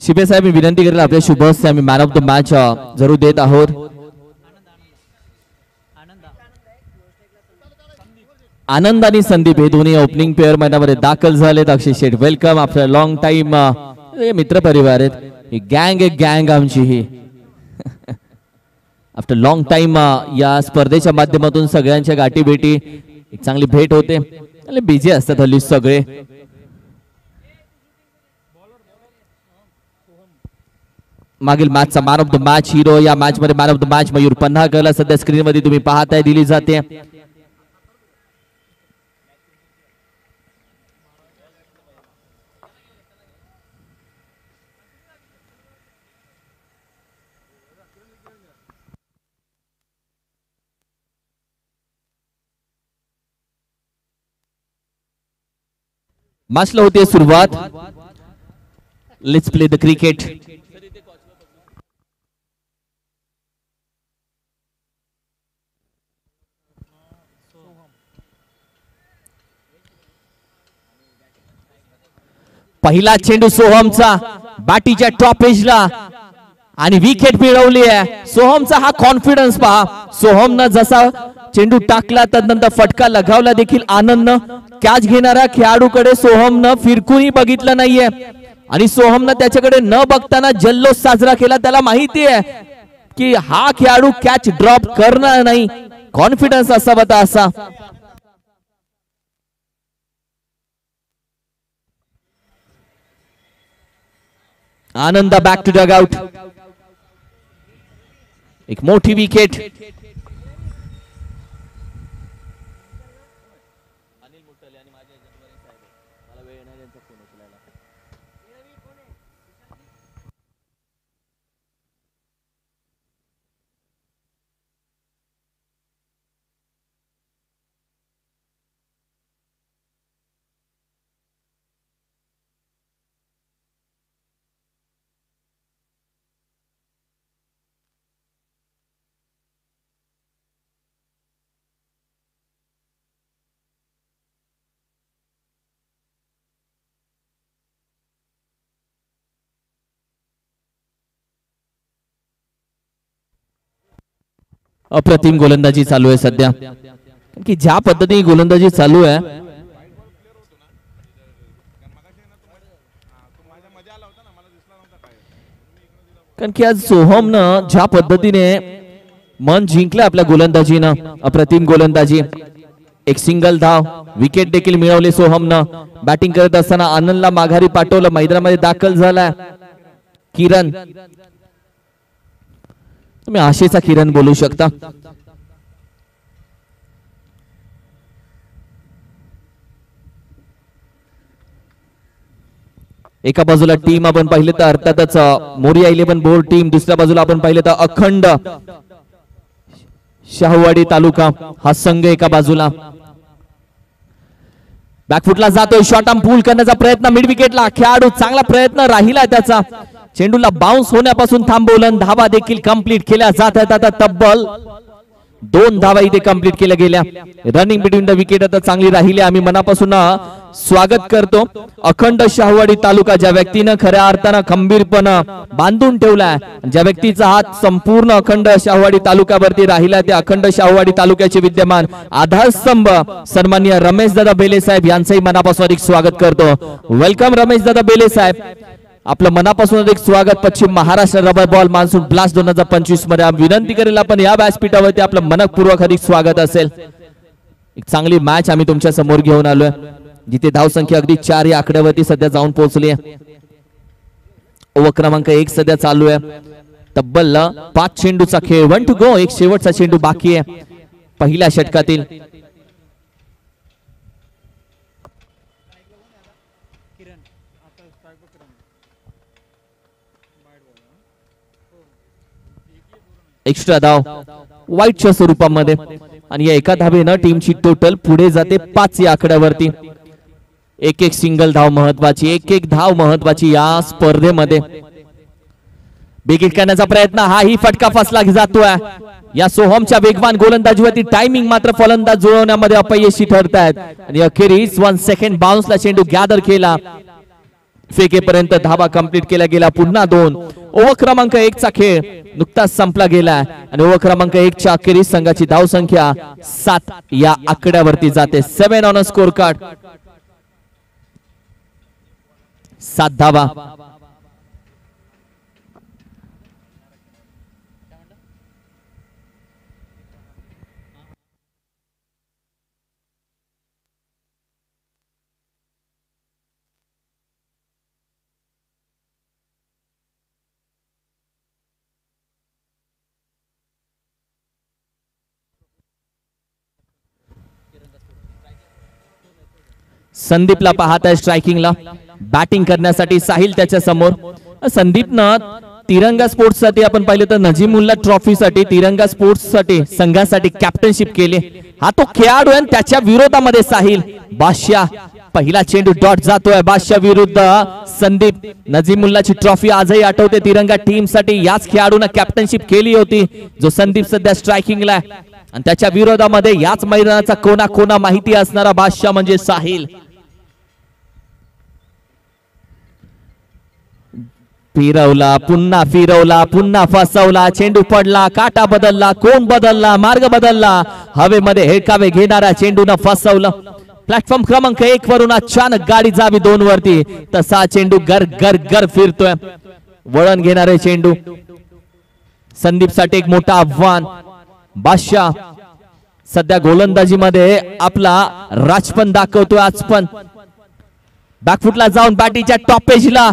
शिपे साहेब मी विनंती करेल आपल्या शुभ हस्ते आम्ही मॅन ऑफ द मॅच जरूर देत आहोत. आनंद आणि संदीप हे दोन्ही ओपनिंग पेअर मैदानामध्ये दाखल झालेत. Akshay Sheth welcome after long time. मित्र परिवार आहेत, गँग एक गँग आमची ही. आफ्टर लॉंग टाइम या स्पर्धेच्या माध्यमातून सगळ्यांच्या गाठी भेटी एक चांगली भेट होते. बिझी असतात हल्ली सगळे. मागील मॅचचा मॅन ऑफ द मॅच हिरो या मॅच मध्ये मॅन ऑफ द मॅच मयूर पन्हाळकरला सध्या स्क्रीन मध्ये तुम्ही पाहताय दिली जाते. मॅचला होते सुरुवात. Let's play the cricket. पहिला चेंडू सोहमचा बॅटीच्या टॉप एजला आणि विकेट मिळवली आहे. सोहमचा हा कॉन्फिडन्स पहा. सोहमनं जसा चेंडू टाकला त्यानंतर फटका लगावला देखील आनंदनं. कॅच घेणाऱ्या खेळाडूकडे सोहमनं फिरकूनही बघितलं नाहीये आणि सोहमनं त्याच्याकडे न बघताना जल्लोष साजरा केला. त्याला माहिती आहे की हा खेळाडू कॅच ड्रॉप करणार नाही. कॉन्फिडन्स असावा तर असा. आनंद बॅक टू डग आउट. एक मोठी विकेट. अप्रतिम गोलंदाजी चालू आहे सध्या. की ज्या पद्धतीने गोलंदाजी चालू आहे कारण की आज सोहमनं ज्या पद्धतीने मन जिंकलं आपल्या गोलंदाजीनं. अप्रतिम गोलंदाजी. एक सिंगल धाव, विकेट देखील मिळवले सोहमनं. बॅटिंग करत असताना आनंदला माघारी पाठवलं. मैदानामध्ये दाखल झालाय किरण. तुम्ही आशेचा किरण बोलू शकता. एका बाजूला टीम आपण पाहिले तर अर्थातच मोरिया 11 बोर्ड टीम. दुसऱ्या बाजूला आपण पाहिले तर अखंड शाहूवाडी तालुका हा संघ एका बाजूला. बॅकफुटला जातोय. शॉर्ट आर्म पूल करण्याचा प्रयत्न मिड विकेटला. खेळाडू चांगला प्रयत्न राहिला त्याचा. चेंडूला बाउन्स होण्यापासून थांबवलं. धावा देखील कंप्लीट केल्या जात आहेत. आता तब्बल 2 धावा इथे कंप्लीट केल्या गेल्या. रनिंग बिटवीन द विकेट आता चांगली राहिली. आम्ही मनापासून स्वागत करतो अखंड शाहूवाडी तालुका, ज्या व्यक्तीनं खऱ्या अर्थानं खंबीरपणा बांधून ठेवलाय, ज्या व्यक्तीचा हात संपूर्ण अखंड शाहूवाडी तालुक्यावरती राहिला, त्या अखंड शाहूवाडी तालुक्याचे विद्यमान आधारस्तंभ सन्माननीय रमेश दादा बेले साहेब यांचंही मनापासून एक स्वागत करतो. वेलकम रमेश दादा बेले साहेब. आपलं मनापासून एक स्वागत. पश्चिम Maharashtra rubber ball monsoon blast 2025 मध्ये विनंती करेल आपण या व्यासपीठावरती आपलं मनपूर्वक अधिक स्वागत असेल. एक चांगली मॅच आम्ही तुमच्या समोर घेऊन आलोय, जिथे धावसंख्या अगदी 4 या आकड्यावरती सध्या जाऊन पोहोचली आहे. ओव्हर क्रमांक 1 सध्या चालू आहे. तब्बल 5 चेंडूचा खेळ. 1 टू गो. एक शेवटचा चेंडू बाकी आहे पहिल्या षटकातील. एक्स्ट्रा धाव वाईटच्या स्वरूपामध्ये आणि या एका धावेनं टीमची टोटल पुढे जाते 5 या आकड्यावरती. एक एक सिंगल धाव महत्वाची, एक एक धाव महत्वाची या स्पर्धेमध्ये. बिगिट करण्याचा प्रयत्न, हाही फटका फसला जातोय. या सोहमच्या वेगवान गोलंदाजीवरती टायमिंग मात्र फलंदाज जुळवण्यामध्ये अपयशी ठरतायत आणि अखेरीस 1 सेकंड बाउन्सला चेंडू गॅदर केला. फेकेपर्यंत धावा कंप्लीट केला गेला. पुन्हा 2. ओव्हर क्रमांक 1 चा खेळ नुकताच संपला गेला आणि ओव्हर क्रमांक 1 च्या अखेरीस संघाची धाव संख्या 7 या आकड्यावरती जाते. 7 ऑन अ स्कोर कार्ड. 7 धावा. संदीपला पाहत आहे स्ट्रायकिंगला. बॅटिंग करण्यासाठी साहिल त्याच्या समोर. संदीपनं तिरंगा स्पोर्ट्स साठी आपण पाहिलं तर नजीमुल्ला ट्रॉफी साठी तिरंगा स्पोर्ट्स साठी संघासाठी कॅप्टनशिप केली. हा तो खेळाडू आहे. त्याच्या विरोधामध्ये साहिल. बादशाह पहिला चेंडू डॉट जातोय. बादशाह विरुद्ध संदीप. नजीमुल्लाची ट्रॉफी आजही आठवते. तिरंगा टीम साठी याच खेळाडूने कॅप्टनशिप केली होती, जो संदीप सध्या स्ट्रायकिंगला आहे. आणि त्याच्या विरोधामध्ये याच मैदानाचा कोणा कोणा माहिती असणारा बादशाह म्हणजे साहिल. फिरवला, पुन्हा फिरवला, पुन्हा फसवला. चेंडू पडला, काटा बदलला, कोण बदलला, मार्ग बदलला. हवेमध्ये हेकावे घेणारा चेंडून फसवलं. प्लॅटफॉर्म क्रमांक 1 वरून अचानक गाडी जावी 2 वरती. तसा चेंडू गर गर गर फिरतोय. वळण घेणारे चेंडू. संदीप साठी एक मोठं आव्हान. बादशाह सध्या गोलंदाजीमध्ये आपला राजपण दाखवतोय. आज पण बॅकफुटला जाऊन बॅटीच्या टॉप पेजला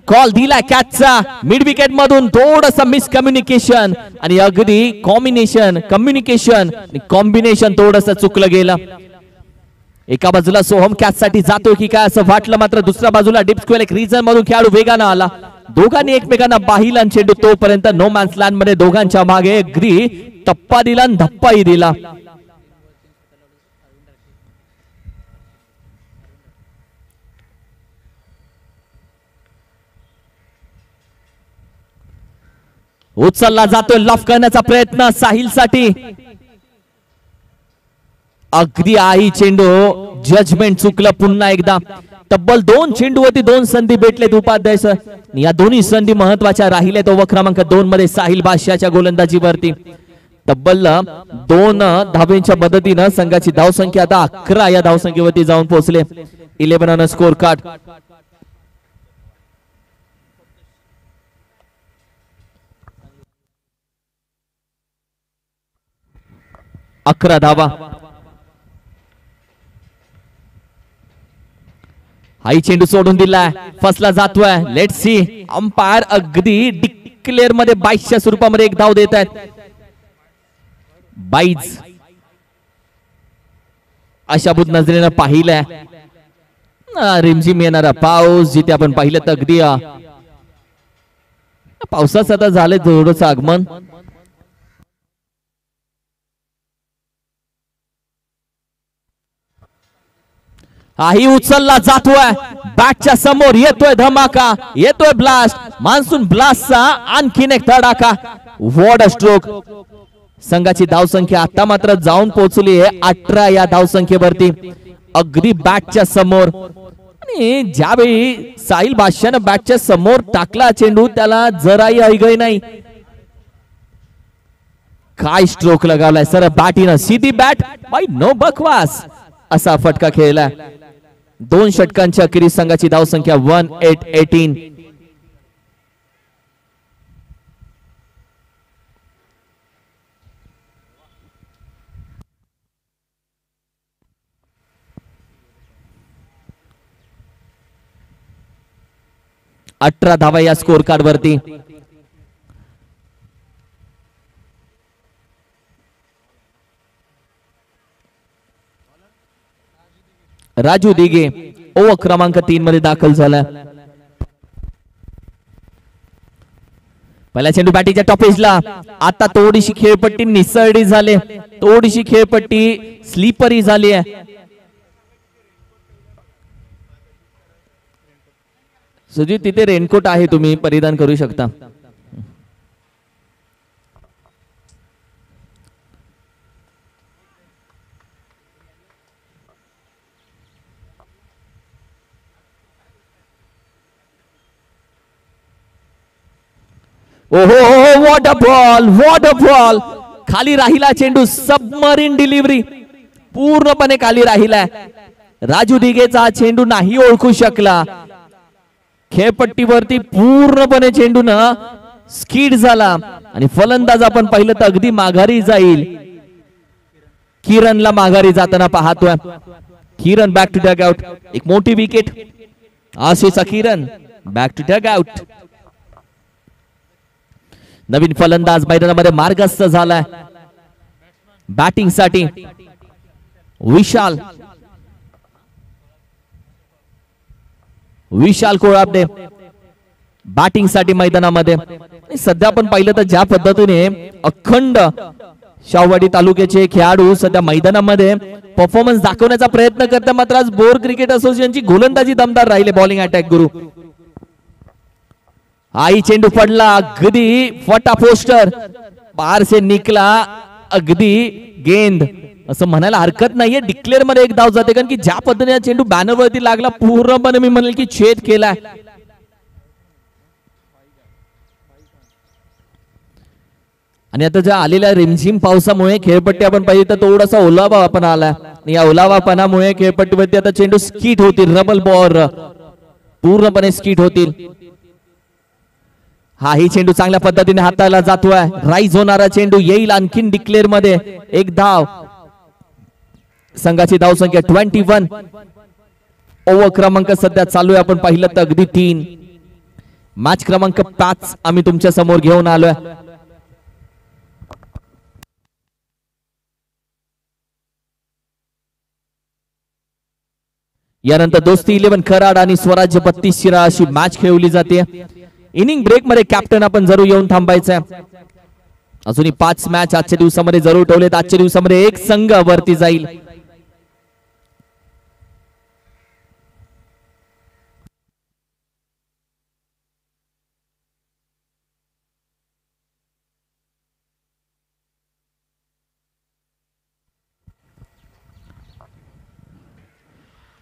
कॉल दिला कॅचचा. मिड विकेट मधून थोडस मिसकम्युनिकेशन आणि अगदी कम्युनिकेशन कॉम्बिनेशन थोडस चुकलं गेलं. एका बाजूला सोहम कॅच साठी जातोय की काय असं वाटलं, मात्र दुसऱ्या बाजूला डीप स्क्वेअर एक रिजन मधून खेळाडू वेगानं आला. दोघांनी एकमेकांना बाहिला आणि चेंडू तोपर्यंत नो मॅन्स लँड मध्ये दोघांच्या मागे अगदी टप्पा दिला आणि धप्पाही दिला. उचलला जातोय. लॉफ करण्याचा प्रयत्न साहिल साठी. अगदी आई चेंडू. जजमेंट चुकलं पुन्हा एकदा. तब्बल 2 चेंडूवरती 2 संधी भेटलेत उपाध्याय सर. या दोन्ही संधी महत्वाच्या राहिल्यात. ओव्हर क्रमांक 2 मध्ये साहिल बादशाहच्या गोलंदाजीवरती तब्बल 2 धावेंच्या मदतीनं संघाची धावसंख्या आता 11 या धावसंख्येवरती जाऊन पोहोचले. 11 ऑन स्कोर कार्ड. अकरा धावा. हाई चेंडू सोडून दिलाय. फसला जातोय. Let's see. अंपायर अगदी डिक्लेअर मध्ये 22च्या स्वरूपामध्ये एक धाव देत आहेत. 22 अशाभूत नजरेनं पाहिलंय. रिमझिम येणारा पाऊस जिथे आपण पाहिलं तर अगदी पावसाचं आता झालंय थोडंसं आगमन. हाही उचलला जातोय. बॅटच्या समोर येतोय धमाका, येतोय ब्लास्ट. मान्सून ब्लास्टचा आणखीन एक तडाखा. What a stroke. संघाची धावसंख्या आता मात्र जाऊन पोहोचली आहे 18 या धावसंख्येवरती. अगदी बॅटच्या समोर. आणि ज्यावेळी साहिल बादशाहनं बॅटच्या समोर टाकला चेंडू, त्याला जराही ऐगय नाही. काय स्ट्रोक लगावलाय सर बॅटीनं. सीधी बॅट बाई नो बकवास असा फटका खेळला. 2 षटकांच्या अखेरीस संघाची धावसंख्या 1818. अठरा धावा या स्कोर कार्ड वरती. राजू दिघे ओव्हर क्रमांक 3 मध्ये दाखल झाला. पहिला चेंडू बॅटीच्या टॉपेजला. आता थोडीशी खेळपट्टी निसरडी झाली, थोडीशी खेळपट्टी स्लीपरी झाली आहे. सुजित तिथे रेनकोट आहे, तुम्ही परिधान करू शकता. ओहो व्हॉट अ बॉल खाली राहिला चेंडू सबमरीन डिलिव्हरी पूर्णपणे खाली राहिलाय राजू दिघेचा हा चेंडू नाही ओळखू शकला खेळपट्टीवरती पूर्णपणे चेंडू न स्किड झाला आणि फलंदाज आपण पाहिलं तर अगदी माघारी जाईल किरणला माघारी जाताना पाहतोय किरण बॅक टू डग आउट एक मोठी विकेट आशेचा किरण बॅक टू डग आउट नवीन फलंदाज मैदानामध्ये मार्गस्थ झालाय बॅटिंग साठी विशाल कोळाबडे बॅटिंग साठी मैदानामध्ये सध्या आपण पाहिलं तर ज्या पद्धतीने अखंड शाहूवाडी तालुक्याचे खेळाडू सध्या मैदानामध्ये परफॉर्मन्स दाखवण्याचा प्रयत्न करतात मात्र आज बोर क्रिकेट असोसिएशनची गोलंदाजी दमदार राहिले बॉलिंग अटॅक गुरु आई चेंडू पडला अगदी फटा पोस्टर बाहर से निकला अगदी गेंद असं म्हणायला हरकत नाहीये डिक्लेअर मध्ये एक धाव जाते कारण की ज्या पद्धतीने चेंडू बॅनर वरती लागला पूर्णपणे मी म्हणेल की छेद केलाय आणि आता ज्या आलेल्या रिमझिम पावसामुळे खेळपट्टी आपण पाहिजे तर थोडासा ओलावा पण आलाय या ओलावापणामुळे खेळपट्टीवरती आता चेंडू स्किट होतील रबल बॉल पूर्णपणे स्किट होतील ही चेंडू चांगल्या पद्धतीने हाताळला जातोय राईज होणारा चेंडू येईल आणखीन डिक्लेअर मध्ये एक धाव संघाची धाव संख्या 21 ओव्हर क्रमांक सध्या चालू आहे आपण पाहिलं तर अगदी 3 मॅच क्रमांक 5 आम्ही तुमच्या समोर घेऊन आलोय यानंतर दोस्ती 11 कराड आणि स्वराज्य 32 शिरा अशी मॅच खेळवली जाते इनिंग ब्रेक मध्ये कॅप्टन आपण जरूर येऊन थांबायचंय अजूनही 5 मॅच आजच्या दिवसामध्ये जरूर ठेवलेत आजच्या दिवसामध्ये एक संघ वरती जाईल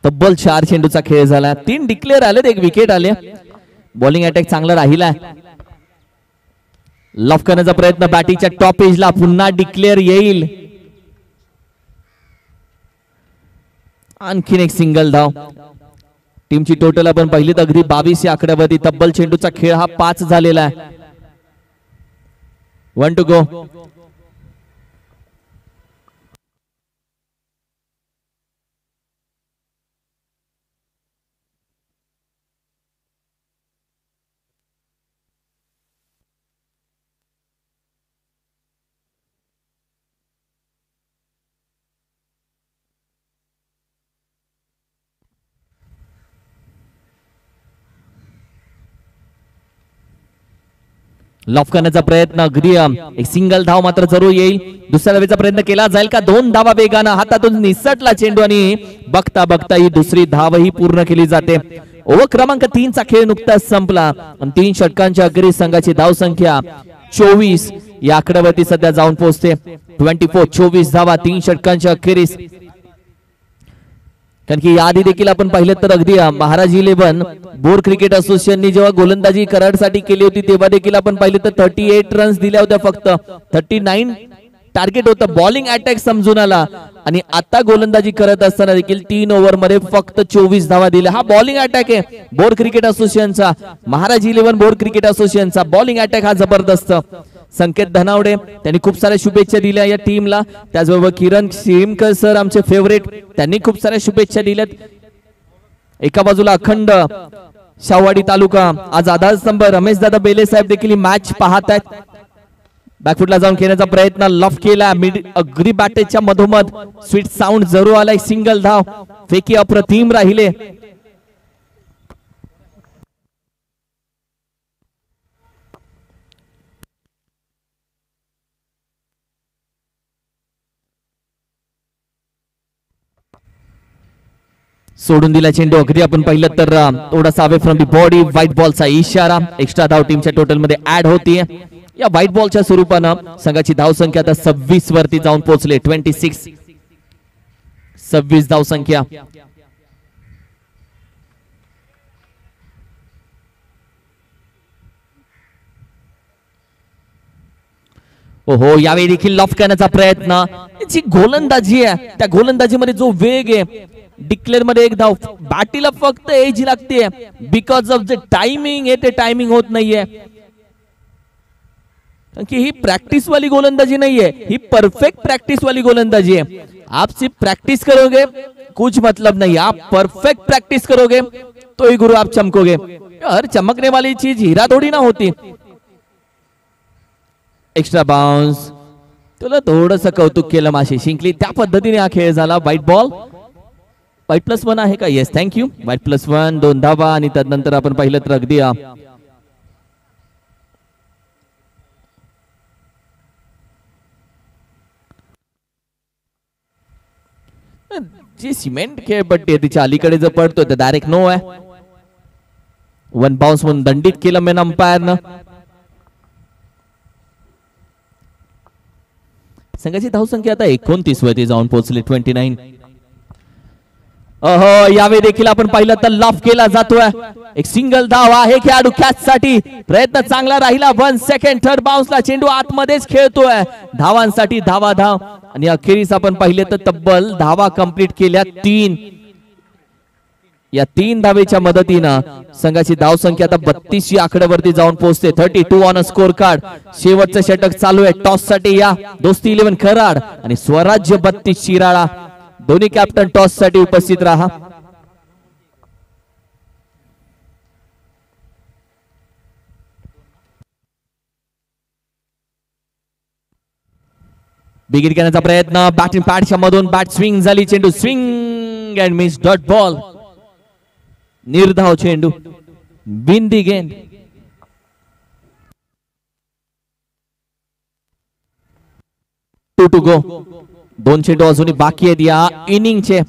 तब्बल 4 चेंडूचा खेळ झाला 3 डिक्लेअर आले एक विकेट आले बॉलिंग अटॅक चांगला राहिलाय लॉफ करण्याचा प्रयत्न बॅटिंगच्या टॉप एजला पुन्हा डिक्लेअर येईल आणखीन एक सिंगल धाव टीमची टोटल आपण पाहिली तर अगदी 22 या आकड्यावरती तब्बल चेंडूचा खेळ हा 5 झालेला आहे 1 टू गो लॉफ करण्याचा प्रयत्न अगदी एक सिंगल धाव मात्र जरूर येईल दुसऱ्या धावेचा प्रयत्न केला जाईल का 2 धावा वेगानं हातातून निसटला चेंडू आणि बघता बघता ही दुसरी धावही पूर्ण केली जाते ओव्हर क्रमांक 3 चा खेळ नुकताच संपला आणि 3 षटकांच्या अखेरीस संघाची धाव संख्या 24 या आकड्यावरती सध्या जाऊन पोहोचते 24 धावा 3 षटकांच्या अखेरीस कारण की याआधी देखील आपण पाहिलं तर अगदी महाराज 11 बोर क्रिकेट असोसिएशनने जेव्हा गोलंदाजी कराडसाठी केली होती तेव्हा देखील आपण पाहिलं तर 38 रन्स दिल्या होत्या फक्त 39 टार्गेट होतं बॉलिंग अटॅक समजून आला आणि आता गोलंदाजी करत असताना देखील 3 ओव्हर मध्ये फक्त 24 धावा दिल्या हा बॉलिंग अटॅक आहे बोर क्रिकेट असोसिएशनचा महाराज 11 बोर क्रिकेट असोसिएशनचा बॉलिंग अटॅक हा जबरदस्त संकेत धनावडे त्यांनी खूप साऱ्या शुभेच्छा दिल्या या टीमला त्याचबरोबर किरण शिमकर सर आमचे फेवरेट त्यांनी खूप साऱ्या शुभेच्छा दिल्यात एका बाजूला अखंड शाहूवाडी तालुका आज आधारस्तंभ रमेश दादा बेले साहेब देखील मॅच पाहत आहेत बॅकफुटला जाऊन खेळण्याचा प्रयत्न लॉफ केला मिड अगदी बॅटेच्या मधोमध स्वीट साऊंड जरूर आलाय सिंगल धाव फेकी अप्रतिम राहिले सोडून दिला चेंडू अगदी आपण पाहिलं तर थोडासा away from the body white बॉलचा इशारा एक्स्ट्रा धाव टीमच्या टोटल मध्ये ऍड होतीये या व्हाईट बॉलच्या स्वरूपानं संघाची धाव संख्या आता 26 वरती जाऊन पोहोचले 26 धाव संख्या हो यावेळी देखील लॉफ करण्याचा प्रयत्न. जी गोलंदाजी आहे त्या गोलंदाजीमध्ये जो वेग आहे, डिक्लेअर मध्ये एक धाव, बॅटीला फक्त एज लागते बिकॉज ऑफ द टायमिंग आहे, ते टायमिंग होत नाहीये. कि ही प्रैक्टिस वाली गोलंदाजी नहीं है, ही परफेक्ट प्रैक्टिस वाली गोलंदाजी है. आप सिर्फ प्रैक्टिस करोगे कुछ मतलब नहीं, आप परफेक्ट प्रैक्टिस करोगे तो ही गुरु आप चमकोगे. हर चमकने वाली चीज हीरा थोड़ी ना होती. एक्स्ट्रा बाउंस, तुला थोडंसं कौतुक केलं माशी शिंकली, त्या पद्धतीने हा खेळ झाला. व्हाईट बॉल, व्हाईट +1 आहे का? Yes, thank you. व्हाईट +1, 2 धावा आणि त्यानंतर आपण पाहिलं तर अगदी जी सिमेंट खेळपट्टी आहे तिच्या अलीकडे जर पडतोय तर डायरेक्ट नो आहे. 1 बाउन्स म्हणून दंडित केलं मेन अंपायरनं. संघाची धावसंख्या आता 29 वरती जाऊन पोहोचली 29. यावेळी देखील आपण पाहिलं तर लॉफ केला जातोय. एक सिंगल धाव आहे खेळाडू कॅच साठी, प्रयत्न चांगला राहिला. 1 सेकंड, थर्ड बाउन्सला चेंडू आतमध्येच खेळतोय. धावांसाठी धावा धाव आणि अखेरीस आपण पाहिले तर तब्बल धावा कंप्लीट केल्या 3. या 3 धावेच्या मदतीनं संघाची धावसंख्या आता 32 आकड्यावरती जाऊन पोहोचते. 32 ऑन अ स्कोर कार्ड. शेवटचं षटक चालू आहे. टॉस साठी या दोस्ती 11 कराड आणि स्वराज्य 32 शिराळा, दोन्ही कॅप्टन टॉस साठी उपस्थित राहा. बिगिट करण्याचा प्रयत्न, बॅटिंग पॅडच्या मधून बॅट स्विंग झाली, चेंडू swing and miss, dot ball. निर्धाव चेंडू, विन दी गेंद. To go. 2 चेंडू अजूनही बाकी आहेत या इनिंगचे.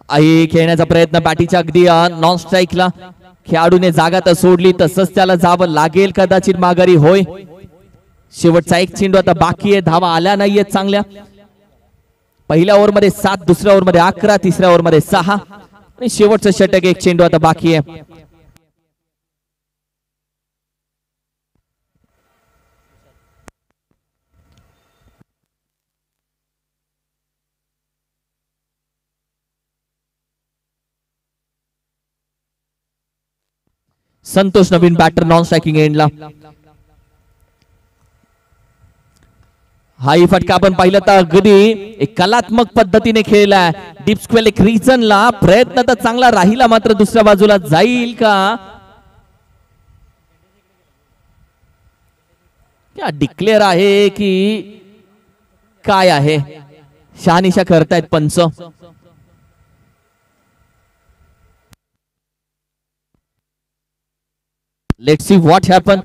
आई खेळण्याचा प्रयत्न बॅटीच्या अगदी नॉन स्ट्राईकला, खेळाडूने जागा तर सोडली, तसंच त्याला जावं लागेल कदाचित माघारी. होय, शेवटचा एक चेंडू आता बाकी आहे. धावा आल्या नाहीयेत चांगल्या. पहिल्या ओव्हरमध्ये 7, दुसऱ्या ओव्हरमध्ये 11, तिसऱ्या ओव्हरमध्ये 6 आणि शेवटचं षटक एक चेंडू आता बाकी आहे. संतोष नवीन बॅटर नॉन स्ट्रायकिंग एंडला. हाही फटका आपण पाहिलं तर अगदी एक कलात्मक पद्धतीने खेळलाय. डीप स्क्वेल एक रिजनला, प्रयत्न तर चांगला राहिला, मात्र दुसऱ्या बाजूला जाईल का? क्या डिक्लेअर आहे की काय आहे? शहानिशा करतायत पंच. Let's see what happen.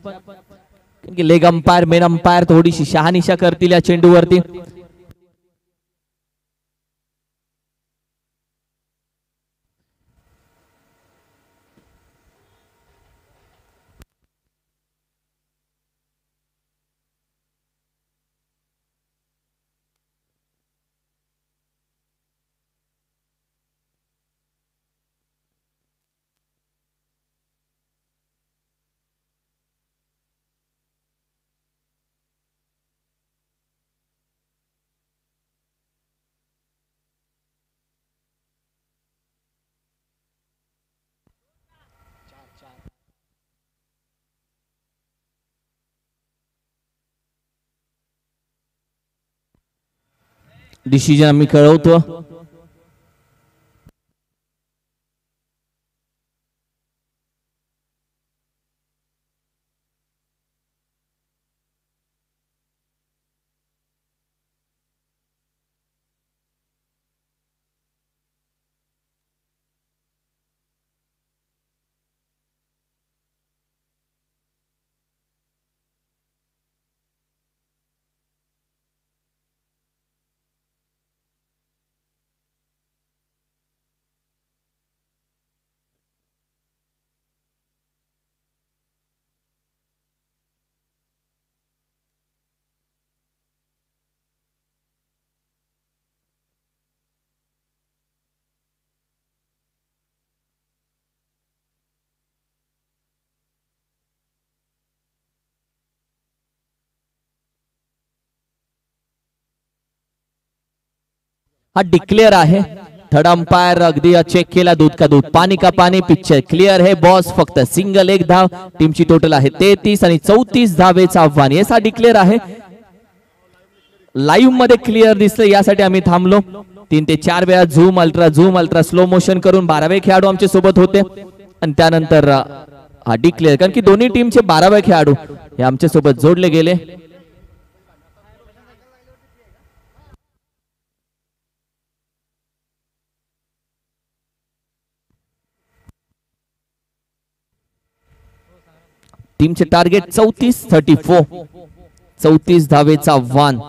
Leg umpire, main umpire थोडीशी शहानिशा करतील या चेंडूवरती. डिसिजन आम्ही कळवतो. हा डिक्लेअर आहे. थर्ड अंपायर अगदी चेक केला. दूध का दूध पाणी का पाणी. पिक्चर क्लिअर है बॉस. फक्त सिंगल एक धाव. टीमची टोटल आहे 33 आणि 34 धावेचं आव्हान. याचा डिक्लेअर आहे. लाईव्ह मध्ये क्लिअर दिसलं यासाठी आम्ही थांबलो. 3 ते 4 वेळा झूम अल्ट्रा स्लो मोशन करून 12वे खेळाडू आमच्या सोबत होते आणि त्यानंतर हा डिक्लेअर, कारण की दोन्ही टीमचे 12वे खेळाडू हे आमच्या सोबत जोडले गेले. टीमचे टार्गेट 34 धावेचं आव्हान.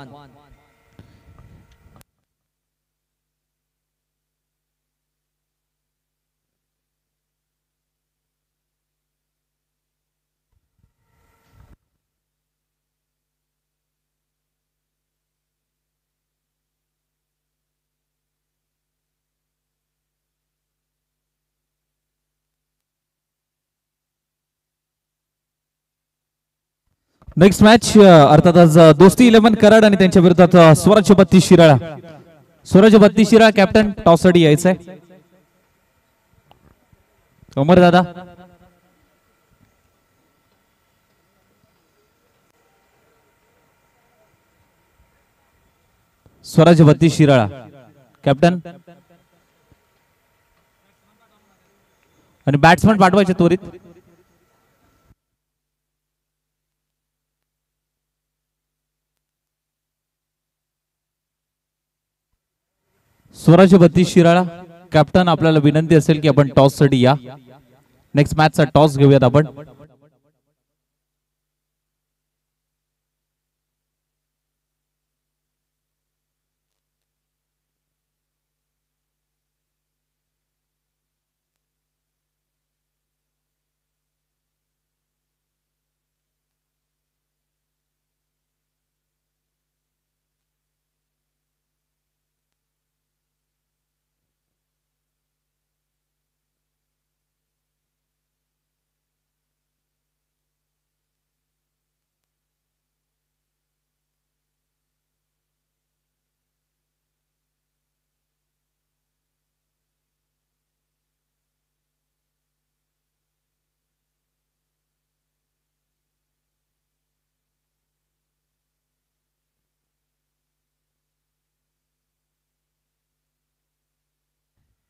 नेक्स्ट मॅच अर्थातच दोस्ती 11 कराड आणि त्यांच्या विरोधात स्वराज 32 शिराळा. स्वराज 32 शिराळा कॅप्टन टॉस साठी यायचंय. अमर दादा स्वराज 32 शिराळा कॅप्टन आणि बॅट्समन पाठवायचे त्वरित. स्वराज 32 शिराळा कॅप्टन, आपल्याला विनंती असेल की आपण टॉस साठी या. नेक्स्ट मॅचचा टॉस घेऊयात आपण.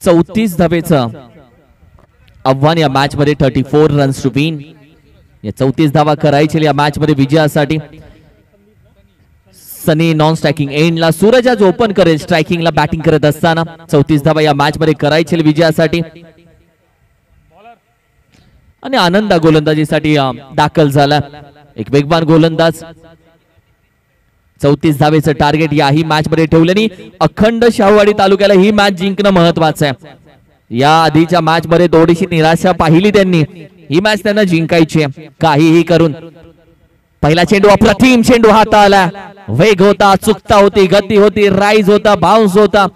चौतीस धावेचं आव्हान या मॅच मध्ये. 34 रन्स टू विन. या 34 धावा करायचे या मॅच मध्ये विजयासाठी. सनी नॉन स्ट्रायकिंग एंडला. सूरज आज ओपन करेल स्ट्रायकिंगला बॅटिंग करत असताना. 34 धावा या मॅच मध्ये करायचे विजयासाठी आणि आनंद गोलंदाजीसाठी दाखल झाला. एक वेगवान गोलंदाज. 34 धावेचं टार्गेट याही मॅच मध्ये ठेवल्याने अखंड शाहूवाडी तालुक्याला ही मॅच जिंकणं महत्वाचं आहे. या आधीच्या मॅच मध्ये थोडीशी निराशा पाहिली त्यांनी. ही मॅच त्यांना जिंकायची आहे काहीही करून. पहिला चेंडू अप्रतिम चेंडू हाताला. वेग होता, चुकता होती, गती होती, राईज होता, बाउन्स होता.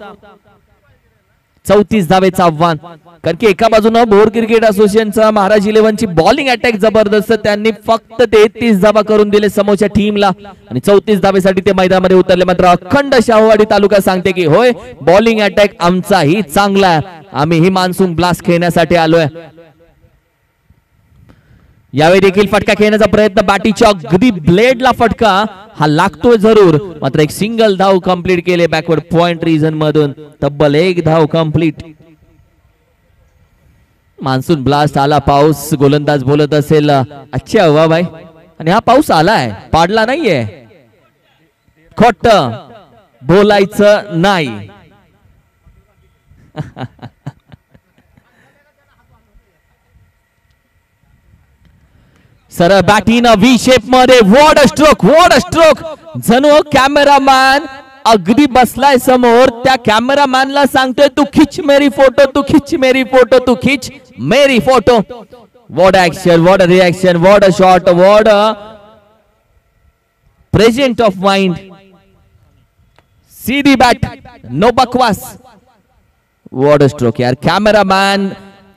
34 धावेचं आव्हान. कारण की एका बाजूने भोर क्रिकेट असोसिएशनचा महाराज 11 ची बॉलिंग अटॅक जबरदस्त. त्यांनी फक्त 33 धावा करून दिले समोरच्या टीमला आणि 34 धावेसाठी ते मैदानामध्ये उतरले. मात्र अखंड शाहूवाडी तालुका सांगते की होय, बॉलिंग अटॅक आमचाही चांगला आहे. आम्ही ही मान्सून ब्लास्ट खेळण्यासाठी आलोय. यावेळी देखील फटका खेळण्याचा प्रयत्न. बॅटीच्या अगदी ब्लेडला फटका हा लागतोय जरूर. मात्र एक सिंगल धाव कंप्लीट केले बॅकवर्ड पॉइंट रिजन मधून. तब्बल 1 धाव कंप्लीट. मान्सून ब्लास्ट आला. पाऊस गोलंदाज बोलत असेल अच्छा हवा भाई. आणि हा पाऊस आलाय, पाडला नाहीये. खोट बोलायचं नाही. सरळ बॅटिंग व्ही शेप मध्ये. What a stroke, what a stroke. जणू कॅमेरामॅन अगदी बसलाय समोर. त्या कॅमेरामॅनला सांगतोय तू खिच मेरी फोटो, तू खिच मेरी फोटो, तू खिच मेरी photo. What action, what a reaction, what a shot, what a present of mind. सीधी बॅट, नो बकवास. वॉट अ स्ट्रोक यार. कॅमेरामॅन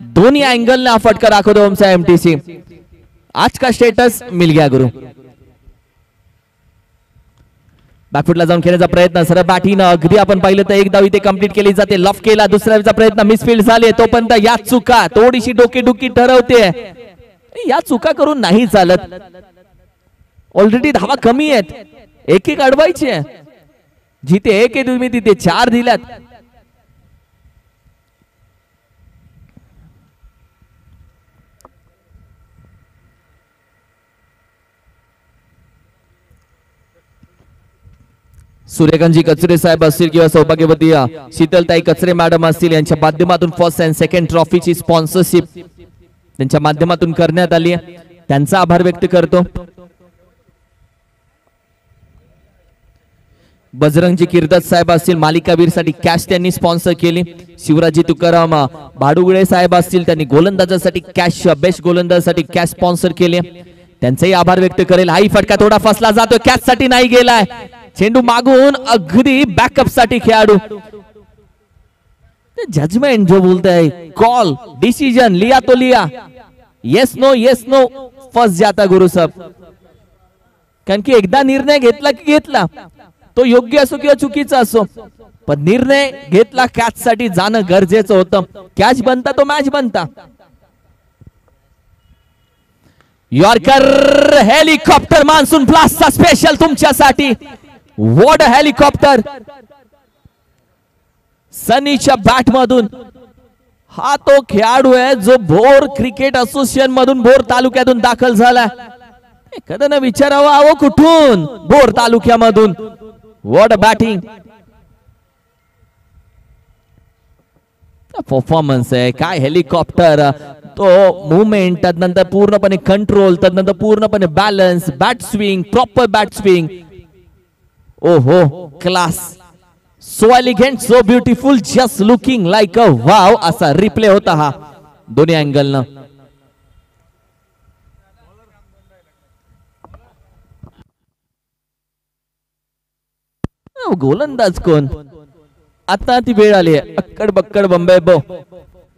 दोन्ही एंगल ने फटका दाखवतो आमचा एमटीसी. आज का स्टेटस मिल गया गुरु. बॅकफुटला जाऊन खेळण्याचा प्रयत्न सरळ बॅटीनं अगदी आपण पाहिलं तर एक धाव इथे कंप्लीट केली जाते. लफ केला, दुसऱ्याचा प्रयत्न मिसफील्ड झाले. तोपर्यंत या चुका थोडीशी डोकेदुखी ठरवते. या चुका करून नाही चालत. ऑलरेडी धावा कमी आहेत, एक एक अडवायचे. जिथे एक आहे तुम्ही तिथे 4 दिल्यात. सूर्यकांतजी कचरे साहेब असतील किंवा सौभाग्यवती शीतलताई कचरे मॅडम असतील यांच्या माध्यमातून फर्स्ट अँड सेकंड ट्रॉफीची स्पॉन्सरशिप त्यांच्या माध्यमातून करण्यात आली आहे. त्यांचा आभार व्यक्त करतो. बजरंगजी किर्दत साहेब असतील मालिकावीर साठी कॅश त्यांनी स्पॉन्सर केली. शिवराजी तुकाराम भाडुगळे साहेब असतील त्यांनी गोलंदाजासाठी कॅश, बेस्ट गोलंदाजासाठी कॅश स्पॉन्सर केले. त्यांचाही आभार व्यक्त करेल. हाही फटका थोडा फसला जातो, कॅच साठी नाही गेलाय. चेंडू मागून अगदी बॅकअप साठी खेळाडू. जजमेंट जो बोलताय, कॉल डिसिजन लिया तो लिया, येस नो फर्स्ट जाता गुरु साहेब. कारण की एकदा निर्णय घेतला की घेतला, तो योग्य असो किंवा चुकीचा असो, पण निर्णय घेतला कॅच साठी जाणं गरजेचं होतं. कॅच बनता तो मॅच बनता. यॉर्कर हेलिकॉप्टर मान्सून ब्लास्टचा स्पेशल तुमच्यासाठी. What a helicopter. सनीच्या बॅट मधून हा तो खेळाडू आहे जो भोर क्रिकेट असोसिएशन मधून भोर तालुक्यातून दाखल झाला. एखाद्यानं विचारावं, अहो कुठून? भोर तालुक्यामधून. व्हॉट अ बॅटिंग, परफॉर्मन्स आहे. काय हेलिकॉप्टर, तो मुवमेंट, त्यानंतर पूर्णपणे कंट्रोल, त्यानंतर पूर्णपणे balance, bat swing, proper bat swing. ओहो class. So elegant, so beautiful, just looking like a wow असा रिप्ले होता हा दोन्ही अँगलनं. गोलंदाज कोण? आता ती वेळ आली आहे. अक्कड बक्कड बंबे बो.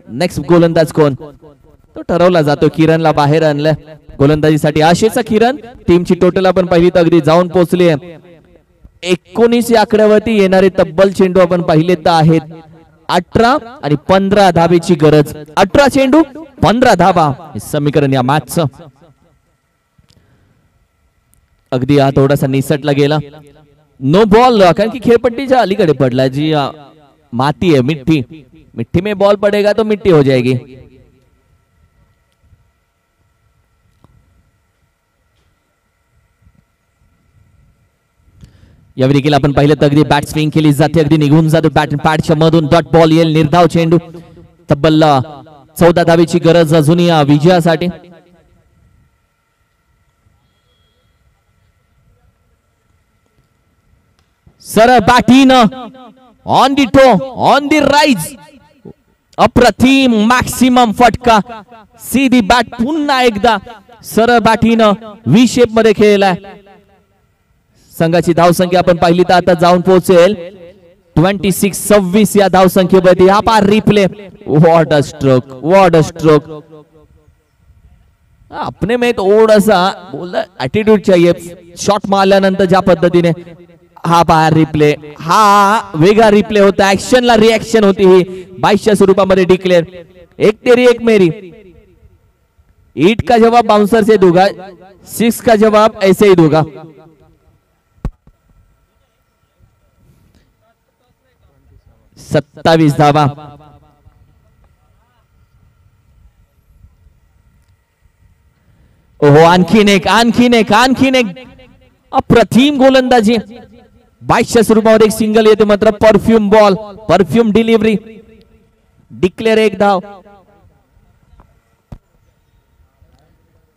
नेक्स्ट गोलंदाज कोण तो ठरवला जातो. किरणला बाहेर आणलं गोलंदाजीसाठी. आशेचा किरण टीमची टोटल आपण पाहिली तर अगदी जाऊन पोहोचली आहे. 19 या आकड्यावरती येणारे तब्बल चेंडू आपण पाहिले तर आहेत 18 आणि 15 धाबेची गरज. 18 चेंडू 15 धाबा हे समीकरण या मॅचचं. अगदी हा थोडासा निसटला गेला. नो बॉल, कारण की खेळपट्टीच्या अलीकडे पडला. जी माती है, मिट्टी, मिट्टी में बॉल पड़ेगा तो मिट्टी हो जाएगी. यावेळी देखील आपण पाहिलं तर अगदी बॅट स्विंग केली जाते, अगदी निघून जातो बॅट पॅडच्या मधून. डॉट बॉल येईल, निर्धाव चेंडू. तब्बल 14 धावेची गरज अजूनही या विजयासाठी. सरळ बॅटीनं on the toe, on the rise. अप्रतिम मॅक्सिमम फटका. सीधी बॅट पुन्हा एकदा सरळ बॅटीनं व्ही शेप मध्ये खेळलाय. संघाची धावसंख्या आपण पाहिली तर आता जाऊन पोहोचेल 26-26 या धावसंख्येमध्ये. हा पार replay. What a stroke, what a stroke. अपने में थोडासा बोला ऍटिट्यूड चाहिए. शॉट मारल्यानंतर ज्या पद्धतीने हा बाहेर रिप्ले, हा वेगळा रिप्ले होता. ऍक्शनला रिएक्शन होती ही 22च्या स्वरूपामध्ये डिक्लेअर. एक तेरी एक मेरी. ईट का जवाब बाउंसर से दूंगा, 6 का जवाब ऐसे ही दूंगा. सत्तावीस धावा. ओहो आणखीन एक, आणखीन एक, आणखीन एक. अप्रतिम गोलंदाजी. 22च्या स्वरूपामध्ये एक सिंगल येते मात्र. Perfume ball, perfume delivery. Declare एक धाव.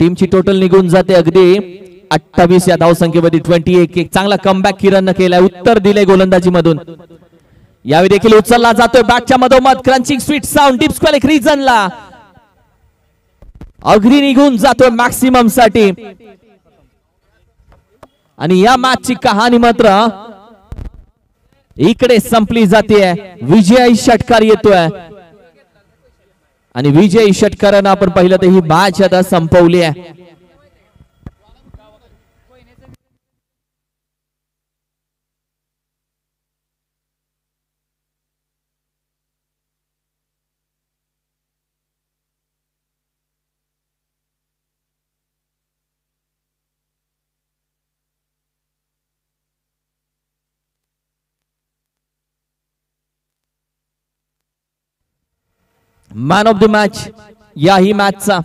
टीमची टोटल निघून जाते अगदी 28 या धावसंख्येमध्ये. 21. एक चांगला कमबॅक किरण केलाय, उत्तर दिले गोलंदाजी मधून. यावेळी देखील उचलला जातोय बॅटच्या मधोमध. Crunching sweet sound deep square एक रिजनला अगदी निघून जातोय मॅक्सिमम साठी. आणि या मॅचची कहाणी मात्र इकडे संपली जाते. विजयी षटकार येतोय आणि विजयी षटकारानं आपण पाहिलं तर ही मॅच आता संपवली आहे. मॅन ऑफ द मॅच याही मॅचचा.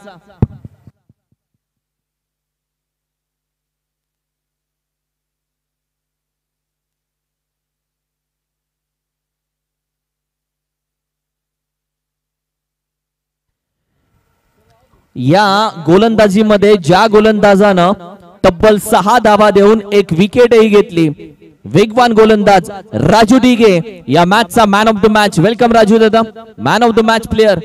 या गोलंदाजीमध्ये ज्या गोलंदाजानं तब्बल 6 धावा देऊन एक विकेटही घेतली, वेगवान गोलंदाज राजू दिघे या मॅचचा man of the match. Welcome Raju दादा, man of the match player.